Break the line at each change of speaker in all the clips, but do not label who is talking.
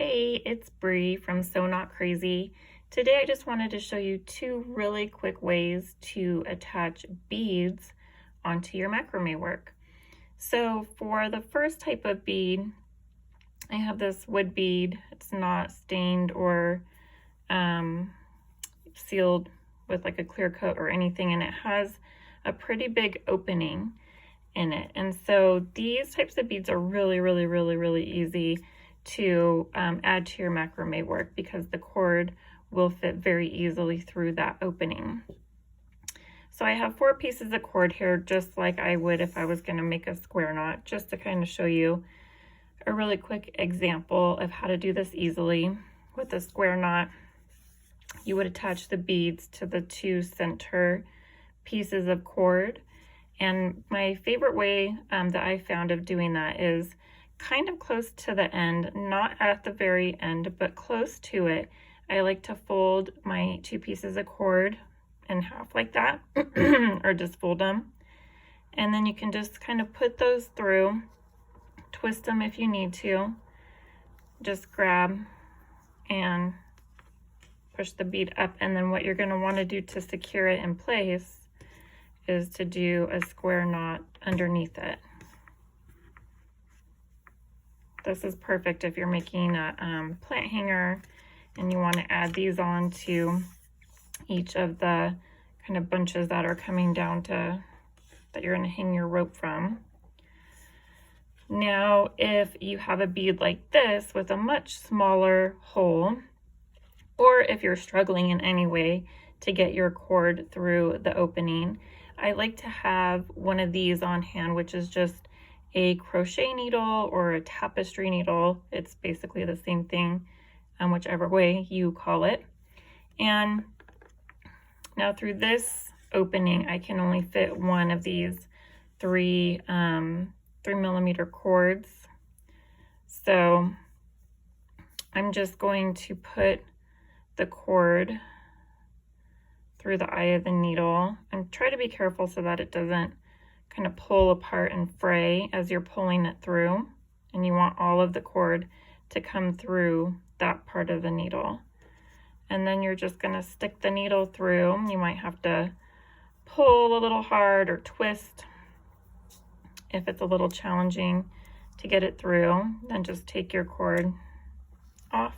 Hey, it's Bree from So Not Crazy. Today I just wanted to show you two really quick ways to attach beads onto your macrame work. So for the first type of bead, I have this wood bead. It's not stained or sealed with like a clear coat or anything, and it has a pretty big opening in it. And so these types of beads are really easy to add to your macrame work because the cord will fit very easily through that opening. So I have 4 pieces of cord here, just like I would if I was going to make a square knot, just to kind of show you a really quick example of how to do this easily. With a square knot, you would attach the beads to the 2 center pieces of cord. And my favorite way that I found of doing that is kind of close to the end, not at the very end, but close to it. I like to fold my 2 pieces of cord in half like that, or just fold them. And then you can just kind of put those through, twist them if you need to, just grab and push the bead up. And then what you're going to want to do to secure it in place is to do a square knot underneath it. This is perfect if you're making a plant hanger and you want to add these on to each of the kind of bunches that are coming down to that you're going to hang your rope from. Now, if you have a bead like this with a much smaller hole, or if you're struggling in any way to get your cord through the opening, I like to have one of these on hand, which is just a crochet needle or a tapestry needle. It's basically the same thing, whichever way you call it. And now through this opening, I can only fit one of these 3mm cords. So I'm just going to put the cord through the eye of the needle and try to be careful so that it doesn't kind of pull apart and fray as you're pulling it through. And you want all of the cord to come through that part of the needle. And then you're just going to stick the needle through. You might have to pull a little hard or twist if it's a little challenging to get it through. Then just take your cord off,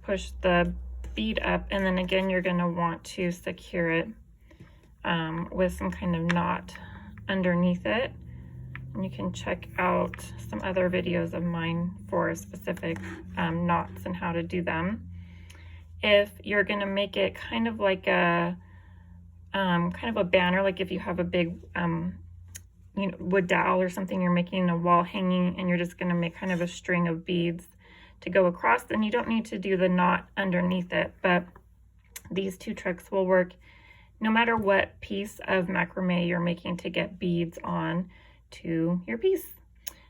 push the bead up, and then again you're going to want to secure it with some kind of knot underneath it. And you can check out some other videos of mine for specific knots and how to do them. If you're going to make it kind of like a banner, like if you have a big wood dowel or something, you're making a wall hanging and you're just going to make kind of a string of beads to go across, then you don't need to do the knot underneath it. But these 2 tricks will work no matter what piece of macrame you're making to get beads on to your piece.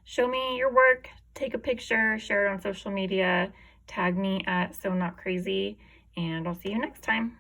Show me your work, take a picture, share it on social media, tag me at So Not Crazy, and I'll see you next time.